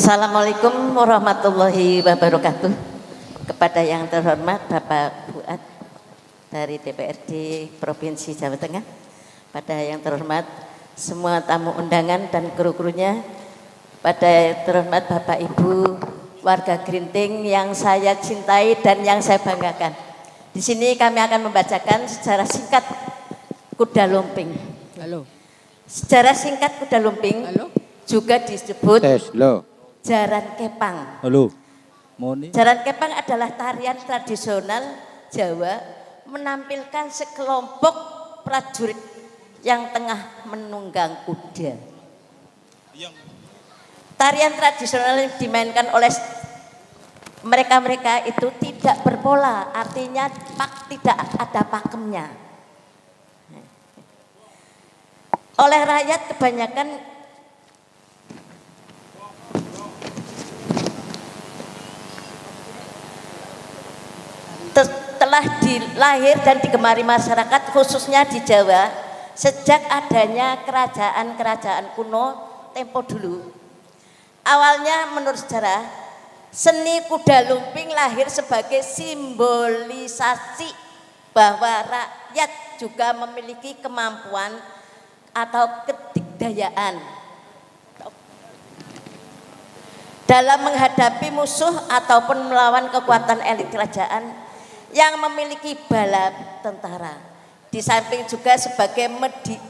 Assalamualaikum warahmatullahi wabarakatuh. Kepada yang terhormat Bapak Fuad dari DPRD Provinsi Jawa Tengah, pada yang terhormat semua tamu undangan dan kru-krunya, pada yang terhormat Bapak Ibu warga Grinting yang saya cintai dan yang saya banggakan. Di sini kami akan membacakan secara singkat kuda lumping. Halo. Secara singkat kuda lumping Halo. juga disebut Lo. Jaran Kepang. Halo. Moni. Jaran Kepang adalah tarian tradisional Jawa menampilkan sekelompok prajurit yang tengah menunggang kuda. Tarian tradisional yang dimainkan oleh mereka-mereka itu tidak berpola, artinya tidak ada pakemnya. Oleh rakyat kebanyakan telah dilahir dan digemari masyarakat khususnya di Jawa sejak adanya kerajaan-kerajaan kuno tempo dulu. Awalnya menurut sejarah, seni kuda lumping lahir sebagai simbolisasi bahwa rakyat juga memiliki kemampuan atau kedikdayaan dalam menghadapi musuh ataupun melawan kekuatan elit kerajaan yang memiliki bala tentara. Di samping juga sebagai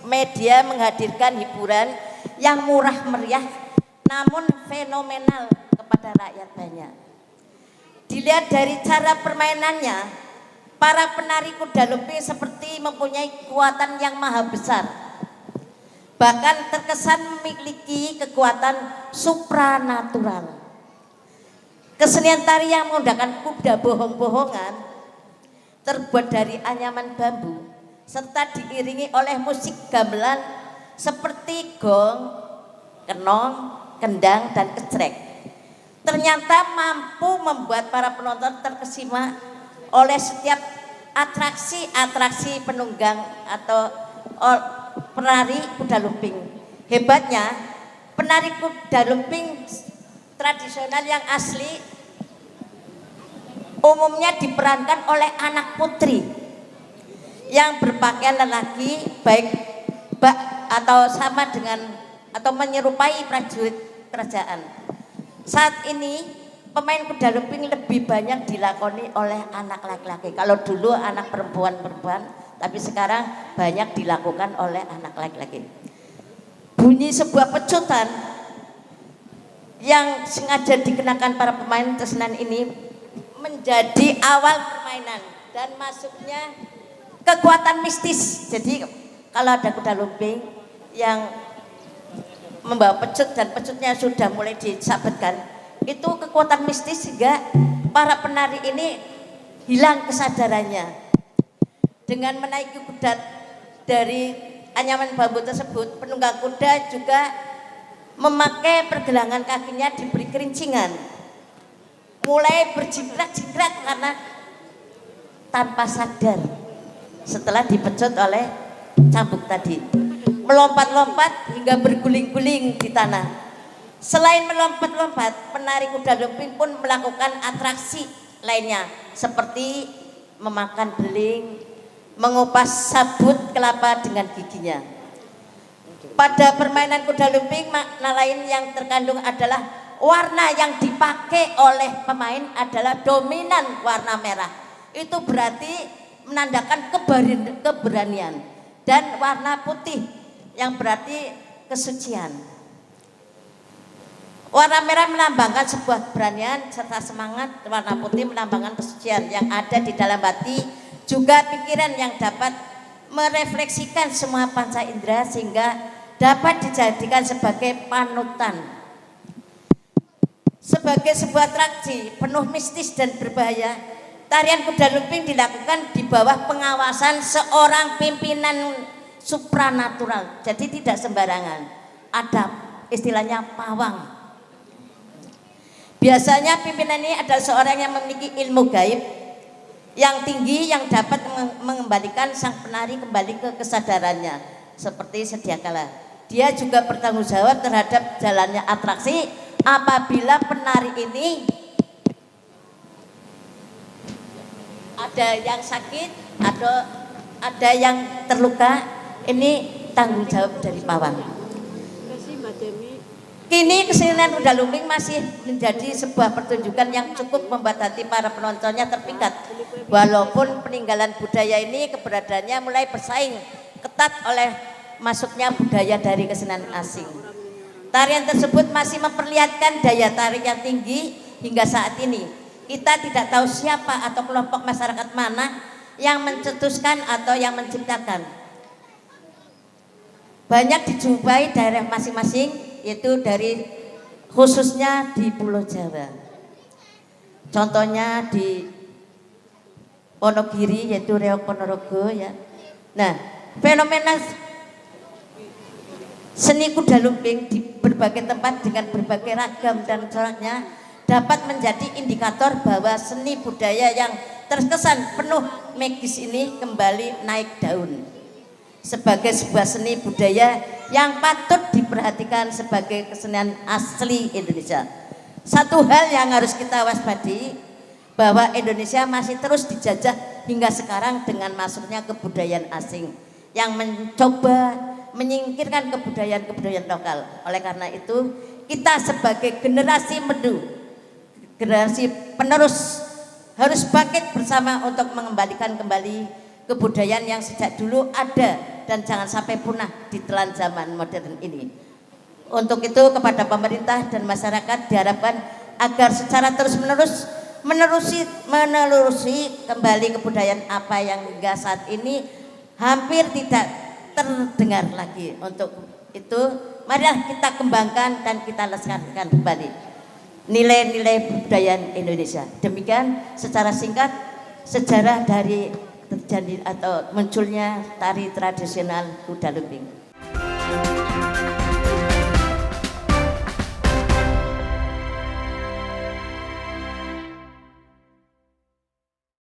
media menghadirkan hiburan yang murah meriah namun fenomenal kepada rakyat banyak. Dilihat dari cara permainannya, para penari kuda lumping seperti mempunyai kekuatan yang maha besar. Bahkan terkesan memiliki kekuatan supranatural. Kesenian tari yang menggunakan kuda bohong-bohongan terbuat dari anyaman bambu serta diiringi oleh musik gamelan seperti gong, kenong, kendang, dan kecrek. Ternyata mampu membuat para penonton terkesima oleh setiap atraksi penunggang atau penari kuda lumping. Hebatnya, penari kuda lumping tradisional yang asli umumnya diperankan oleh anak putri yang berpakaian lelaki, baik bak atau sama dengan atau menyerupai prajurit kerajaan. Saat ini pemain kuda lumping lebih banyak dilakoni oleh anak laki-laki. Kalau dulu anak perempuan, tapi sekarang banyak dilakukan oleh anak laki-laki. Bunyi sebuah pecutan yang sengaja dikenakan para pemain kesenian ini menjadi awal permainan dan masuknya kekuatan mistis. Jadi kalau ada kuda lumping yang membawa pecut dan pecutnya sudah mulai disabetkan, itu kekuatan mistis sehingga para penari ini hilang kesadarannya. Dengan menaiki kuda dari anyaman bambu tersebut, penunggang kuda juga memakai pergelangan kakinya diberi kerincingan, mulai berjingkrak-jingkrak karena tanpa sadar setelah dipecut oleh cambuk tadi, melompat-lompat hingga berguling-guling di tanah. Selain melompat-lompat, penari kuda lumping pun melakukan atraksi lainnya seperti memakan beling, mengupas sabut kelapa dengan giginya. Pada permainan kuda lumping, makna lain yang terkandung adalah warna yang dipakai oleh pemain adalah dominan warna merah. Itu berarti menandakan keberanian, dan warna putih yang berarti kesucian. Warna merah melambangkan sebuah keberanian serta semangat, warna putih melambangkan kesucian yang ada di dalam hati, juga pikiran yang dapat merefleksikan semua panca indera sehingga dapat dijadikan sebagai panutan. Sebagai sebuah atraksi penuh mistis dan berbahaya, tarian kuda lumping dilakukan di bawah pengawasan seorang pimpinan supranatural. Jadi tidak sembarangan, ada istilahnya pawang. Biasanya pimpinan ini adalah seorang yang memiliki ilmu gaib yang tinggi yang dapat mengembalikan sang penari kembali ke kesadarannya seperti sedia kala. Dia juga bertanggung jawab terhadap jalannya atraksi apabila penari ini ada yang sakit atau ada yang terluka, ini tanggung jawab dari pawang. Kini kesenian kuda lumping masih menjadi sebuah pertunjukan yang cukup membuat hati para penontonnya terpikat. Walaupun peninggalan budaya ini keberadaannya mulai bersaing ketat oleh masuknya budaya dari kesenian asing. Tarian tersebut masih memperlihatkan daya tarik yang tinggi hingga saat ini. Kita tidak tahu siapa atau kelompok masyarakat mana yang mencetuskan atau yang menciptakan. Banyak dijumpai daerah masing-masing, yaitu dari khususnya di Pulau Jawa. Contohnya di Wonogiri, yaitu Reok Ponorogo ya. Nah, fenomena seni kuda lumping di berbagai tempat dengan berbagai ragam dan coraknya dapat menjadi indikator bahwa seni budaya yang terkesan penuh magis ini kembali naik daun sebagai sebuah seni budaya yang patut diperhatikan sebagai kesenian asli Indonesia. Satu hal yang harus kita waspadi, bahwa Indonesia masih terus dijajah hingga sekarang dengan masuknya kebudayaan asing yang mencoba menyingkirkan kebudayaan-kebudayaan lokal. Oleh karena itu, kita sebagai generasi muda, generasi penerus harus bangkit bersama untuk mengembalikan kembali kebudayaan yang sejak dulu ada dan jangan sampai punah ditelan zaman modern ini. Untuk itu kepada pemerintah dan masyarakat diharapkan agar secara terus-menerus menelurusi kembali kebudayaan apa yang hingga saat ini hampir tidak terdengar lagi. Untuk itu marilah kita kembangkan dan kita lestarikan kembali nilai-nilai kebudayaan Indonesia. Demikian secara singkat sejarah dari terjadi atau munculnya tari tradisional kuda lumping.